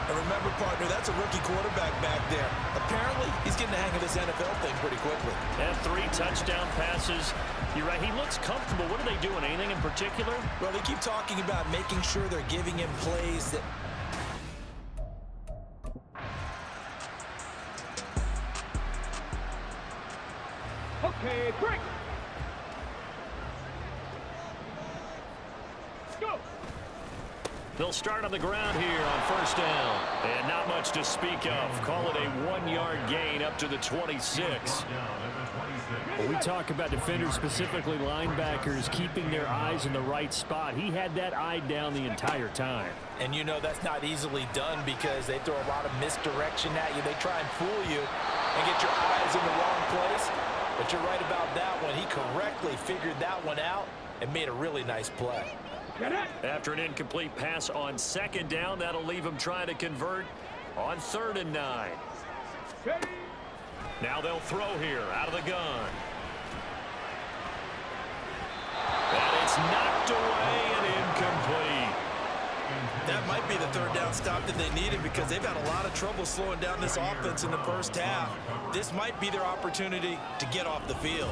And remember, partner, that's a rookie quarterback back there. Apparently, he's getting the hang of this NFL thing pretty quickly. And 3 touchdown passes. You're right, he looks comfortable. What are they doing? Anything in particular? Well, they keep talking about making sure they're giving him plays that... Okay, break. Go. They'll start on the ground here on first down. And not much to speak of. Call it a 1-yard gain up to the 26. When we talk about defenders, specifically linebackers, keeping their eyes in the right spot, he had that eye down the entire time. And you know that's not easily done because they throw a lot of misdirection at you. They try and fool you and get your eyes in the wrong place. But you're right about that one. He correctly figured that one out and made a really nice play. After an incomplete pass on second down, that'll leave him trying to convert on 3rd and 9. Now they'll throw here out of the gun. And it's knocked Knocked away and incomplete. That might be the third down stop that they needed because they've had a lot of trouble slowing down this offense in the first half. This might be their opportunity to get off the field.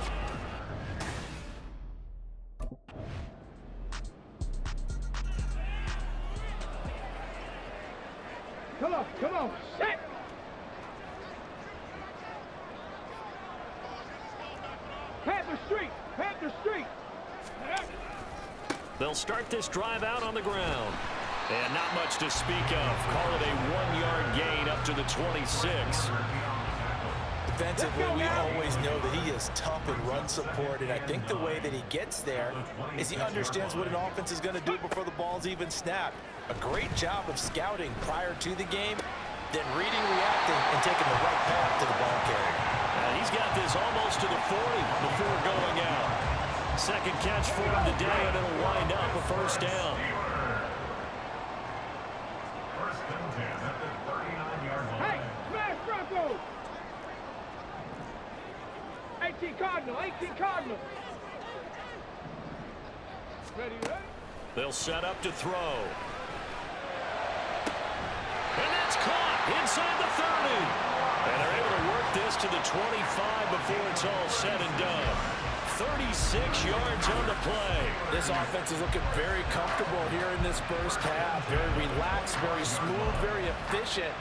Come on, set! Panther Street! They'll start this drive out on the ground. And not much to speak of. Call it a 1-yard gain up to the 26. Defensively, we always know that he is tough in run support, and I think the way that he gets there is he understands what an offense is going to do before the ball's even snapped. A great job of scouting prior to the game, then reading, reacting, and taking the right path to the ball carrier. And he's got this almost to the 40 before going out. Second catch for him today, and it'll wind up a first down. First and 10 at the 39-yard line. Hey, smash Bronco! 18 Cardinal. Ready? They'll set up to throw. And that's caught inside the 30. And they're able to work this to the 25 before it's all said and done. 36 yards on the play. This offense is looking very comfortable here in this first half. Very relaxed, very smooth, very efficient.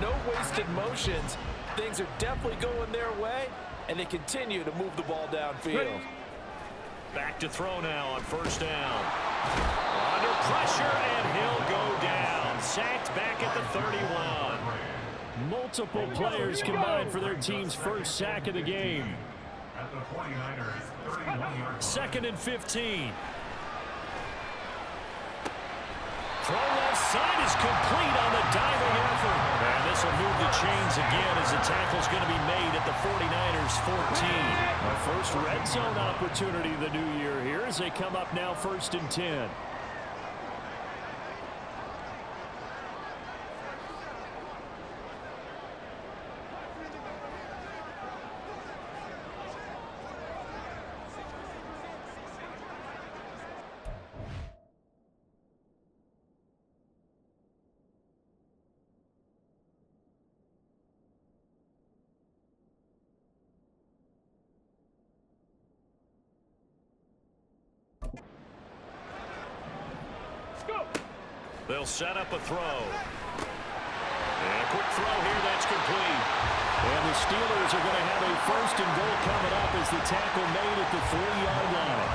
No wasted motions. Things are definitely going their way, and they continue to move the ball downfield. Back to throw now on first down. Under pressure, and he'll go down. Sacked back at the 31. Multiple players combined for their team's first sack of the game. At the 49ers, 31-yard. Second and 15. Throw left side is complete on the diving effort. And this will move the chains again as the tackle's going to be made at the 49ers 14. Our first red zone opportunity of the new year here as they come up now first and 10. They'll set up a throw. And a quick throw here, that's complete. And the Steelers are going to have a first and goal coming up as the tackle made at the 3-yard line.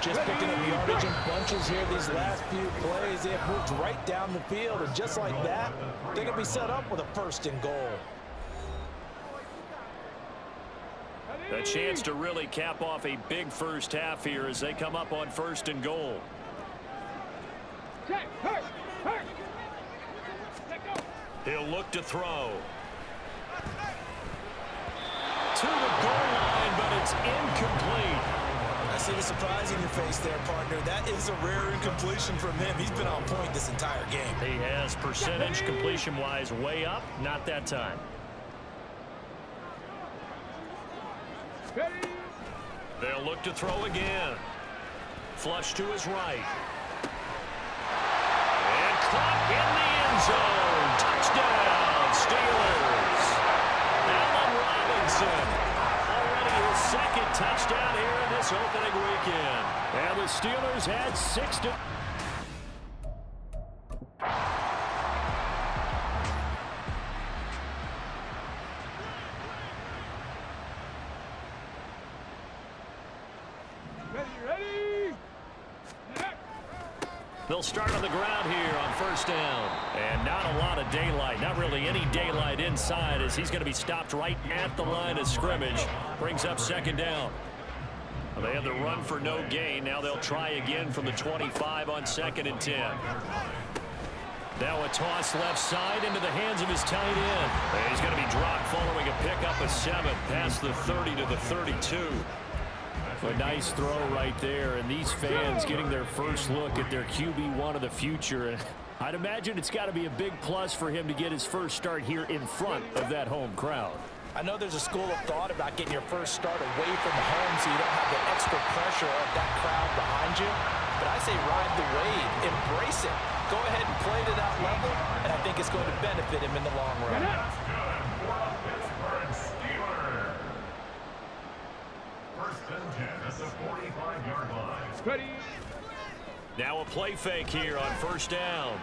Just picking up yardage in bunches here these last few plays. They have moved right down the field, and just like that, they're going to be set up with a first and goal. A chance to really cap off a big first half here as they come up on first and goal. He'll look to throw. To the goal line, but it's incomplete. I see the surprise in your face there, partner. That is a rare incompletion from him. He's been on point this entire game. He has percentage completion-wise way up. Not that time. They'll look to throw again. Flush to his right. And caught in the end zone. Touchdown, Steelers. Allen Robinson. Already his second touchdown here in this opening weekend. And the Steelers had 6 to... They'll start on the ground here on first down. And not a lot of daylight. Not really any daylight inside as he's going to be stopped right at the line of scrimmage. Brings up second down. Well, they had the run for no gain. Now they'll try again from the 25 on second and 10. Now a toss left side into the hands of his tight end. And he's going to be dropped following a pickup of 7 past the 30 to the 32. A nice throw right there, and these fans getting their first look at their QB1 of the future. And I'd imagine it's got to be a big plus for him to get his first start here in front of that home crowd. I know there's a school of thought about getting your first start away from home so you don't have the extra pressure of that crowd behind you. But I say ride the wave. Embrace it. Go ahead and play to that level, and I think it's going to benefit him in the long run. That's good for a Pittsburgh Steeler. First and 10 at the 45-yard line. Ready. Now a play fake here on first down.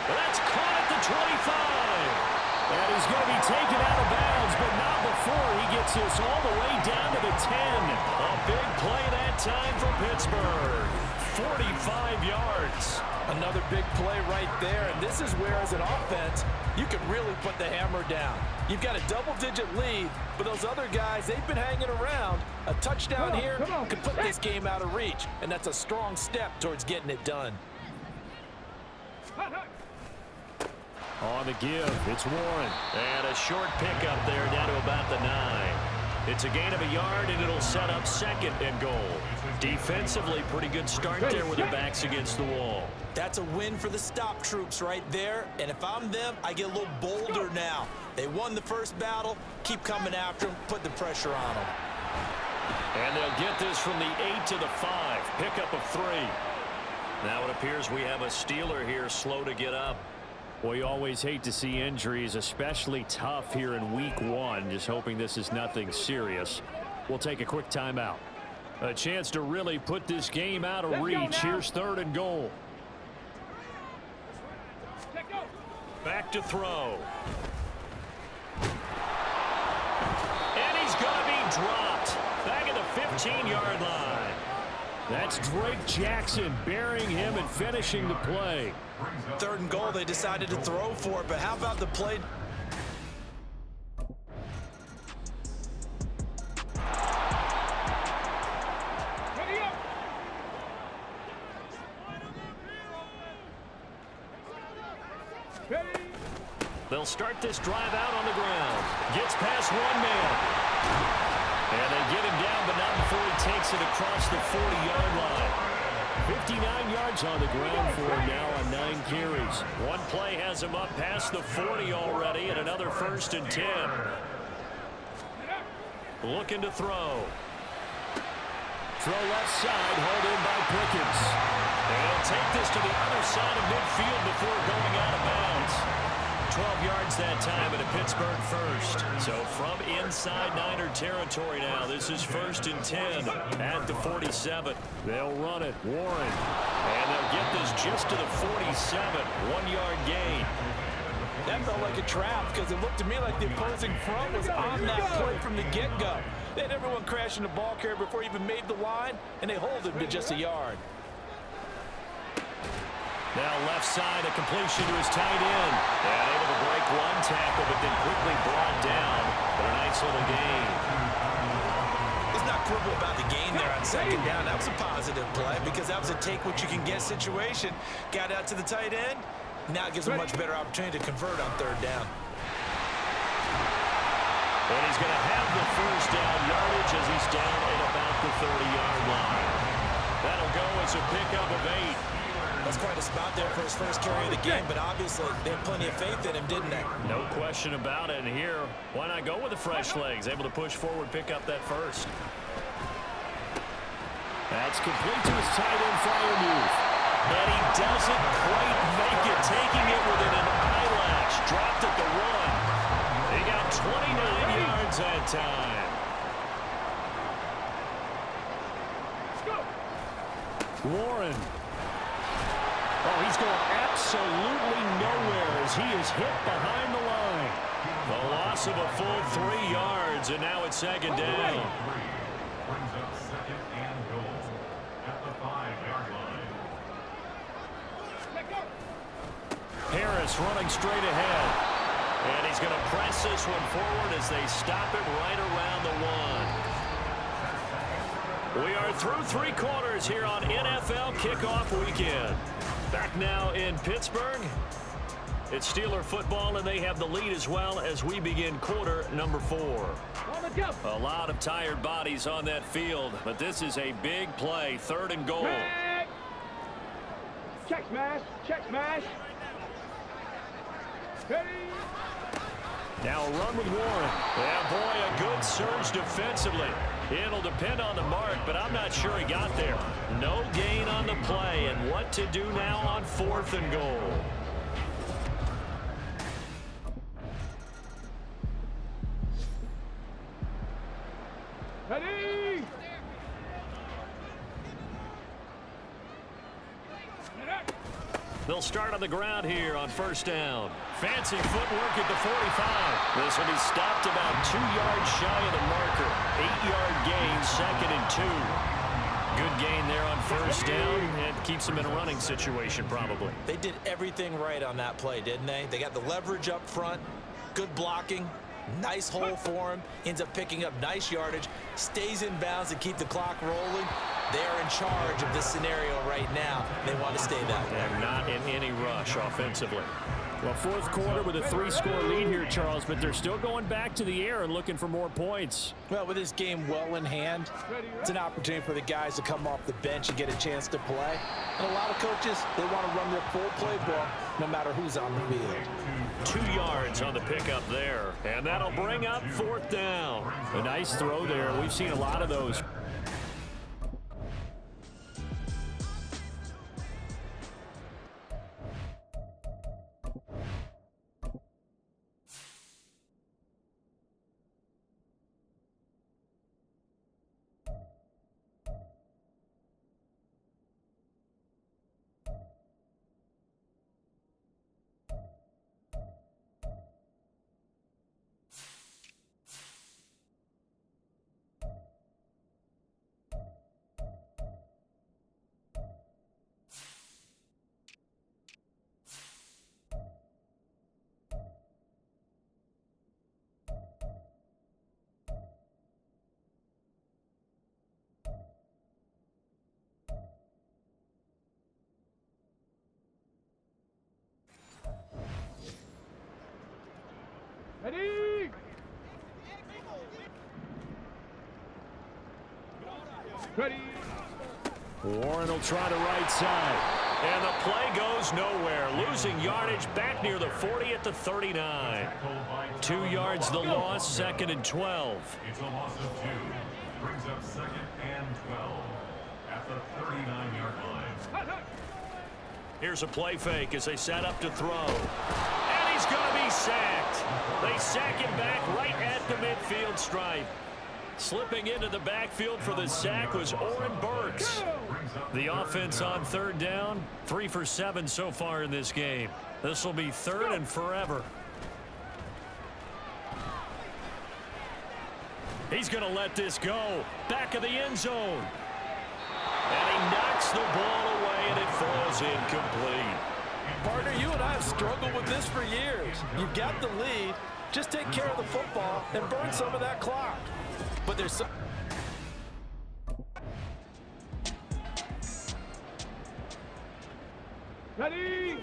That's caught at the 25. And he's going to be taken out of bounds, but not before he gets this all the way down to the 10. A big play that time for Pittsburgh. 45 yards. Another big play right there, and this is where, as an offense, you can really put the hammer down. You've got a double-digit lead, but those other guys, they've been hanging around. A touchdown here could put this game out of reach, and that's a strong step towards getting it done. On the give, it's Warren. And a short pickup there down to about the 9. It's a gain of a yard, and it'll set up second and goal. Defensively, pretty good start there with their backs against the wall. That's a win for the stop troops right there. And if I'm them, I get a little bolder now. They won the first battle. Keep coming after them. Put the pressure on them. And they'll get this from the 8 to the 5. Pickup of 3. Now it appears we have a Steeler here slow to get up. We always hate to see injuries, especially tough here in week 1. Just hoping this is nothing serious. We'll take a quick timeout. A chance to really put this game out of reach. Here's third and goal. Back to throw. And he's going to be dropped. Back at the 15-yard line. That's Drake Jackson burying him and finishing the play. Third and goal, they decided to throw for it, but how about the play? They'll start this drive out on the ground. Gets past one man. And they get him down, but not before he takes it across the 40-yard line. 59 yards on the ground for him now on 9 carries. One play has him up past the 40 already, and another first and 10. Looking to throw. Throw left side, hauled in by Pickens. They'll take this to the other side of midfield before going out of bounds. 12 yards that time and a Pittsburgh first. So from inside Niner territory now, this is first and 10 at the 47. They'll run it. Warren. And they'll get this just to the 47. 1-yard gain. That felt like a trap because it looked to me like the opposing front was on that play from the get-go. They had everyone crashing the ball carrier before he even made the line, and they hold him to just a yard. Now left side, a completion to his tight end. And able to break one tackle, but then quickly brought down. But a nice little gain. Let's not quibble about the gain there on second down. That was a positive play because that was a take-what-you-can-get situation. Got out to the tight end. Now it gives a much better opportunity to convert on third down. And he's going to have the first down yardage as he's down at about the 30-yard line. That'll go as a pickup of 8. That's quite a spot there for his first carry of the game, but obviously they had plenty of faith in him, didn't they? No question about it. And here, why not go with the fresh legs? Able to push forward, pick up that first. That's complete to his tight end flyer move. And he doesn't quite make it, taking it within an eyelash. Dropped at the 1. He got 29 yards that time. Warren. Oh, he's going absolutely nowhere as he is hit behind the line. The loss of a full 3 yards, and now it's second down. Brings up second and goal at the 5-yard line. Harris running straight ahead. And he's going to press this one forward as they stop it right around the 1. We are through 3 quarters here on NFL Kickoff Weekend. Back now in Pittsburgh. It's Steeler football, and they have the lead as well as we begin quarter number 4. A lot of tired bodies on that field, but this is a big play. Third and goal. Check smash. Check smash. Ready. Now a run with Warren. Yeah, boy, a good surge defensively. It'll depend on the mark, but I'm not sure he got there. No gain on the play, and what to do now on 4th and goal. Ready! They'll start on the ground here on 1st down. Fancy footwork at the 45. This will be stopped about 2 yards shy of the marker. 8-yard gain, 2nd and 2. Good gain there on 1st down, and keeps them in a running situation probably. They did everything right on that play, didn't they? They got the leverage up front, good blocking, nice hole for him, ends up picking up nice yardage, stays in bounds to keep the clock rolling. They're in charge of this scenario right now. They want to stay that way. They're not in any rush offensively. Well, 4th quarter with a 3-score lead here, Charles, but they're still going back to the air and looking for more points. Well, with this game well in hand, it's an opportunity for the guys to come off the bench and get a chance to play. And a lot of coaches, they want to run their full playbook no matter who's on the field. 2 yards on the pickup there, and that'll bring up 4th down. A nice throw there. We've seen a lot of those. Ready! Ready! Warren will try the right side. And the play goes nowhere. Losing yardage back near the 40 at the 39. 2 yards the loss, 2nd and 12. It's a loss of 2. Brings up 2nd and 12 at the 39-yard line. Here's a play fake as they set up to throw. And he's going to be sacked. They sack him back right at the midfield stripe. Slipping into the backfield for the sack was Oren Burks. The offense on 3rd down, 3 for 7 so far in this game. This will be 3rd and forever. He's going to let this go. Back of the end zone. And he knocks the ball away, and it falls incomplete. Partner, you and I have struggled with this for years. You've got the lead. Just take care of the football and burn some of that clock. But there's some... Ready!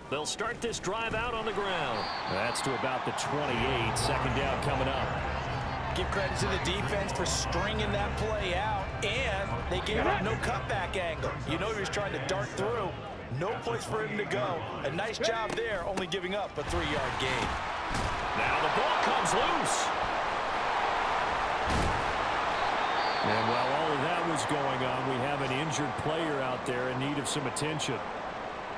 They'll start this drive out on the ground. That's to about the 28. 2nd down coming up. Give credit to the defense for stringing that play out, and they gave up no cutback angle. You know he was trying to dart through. No place for him to go. A nice job there, only giving up a 3-yard gain. Now the ball comes loose. And while all of that was going on, we have an injured player out there in need of some attention.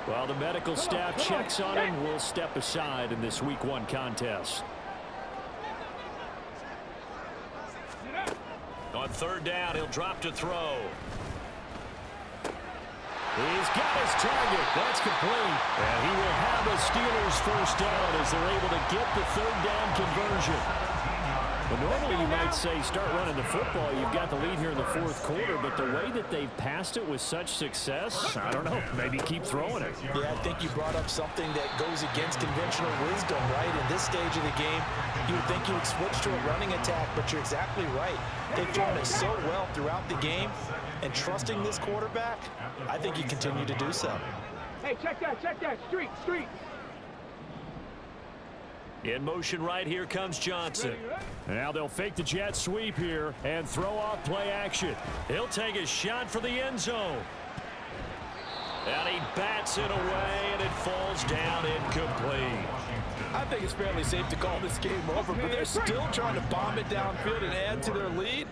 While the medical staff checks on him, we'll step aside in this Week 1 contest. On 3rd down, he'll drop to throw. He's got his target. That's complete. And he will have a Steelers 1st down as they're able to get the 3rd down conversion. But normally you might say start running the football. You've got the lead here in the 4th quarter, but the way that they've passed it with such success, I don't know, maybe keep throwing it. Yeah, I think you brought up something that goes against conventional wisdom, right? In this stage of the game, you would think you would switch to a running attack, but you're exactly right. They've thrown it so well throughout the game, and trusting this quarterback, I think you continue to do so. Hey, check that, street. In motion right here comes Johnson. Now they'll fake the jet sweep here and throw off play action. He'll take a shot for the end zone. And he bats it away, and it falls down incomplete. I think it's fairly safe to call this game over, but they're still trying to bomb it downfield and add to their lead.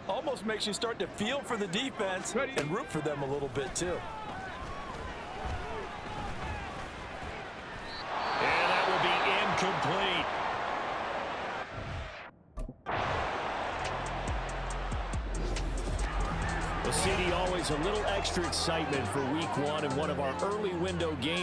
Almost makes you start to feel for the defense and root for them a little bit, too. And that will be incomplete. Well, CD, always a little extra excitement for week one in one of our early window games.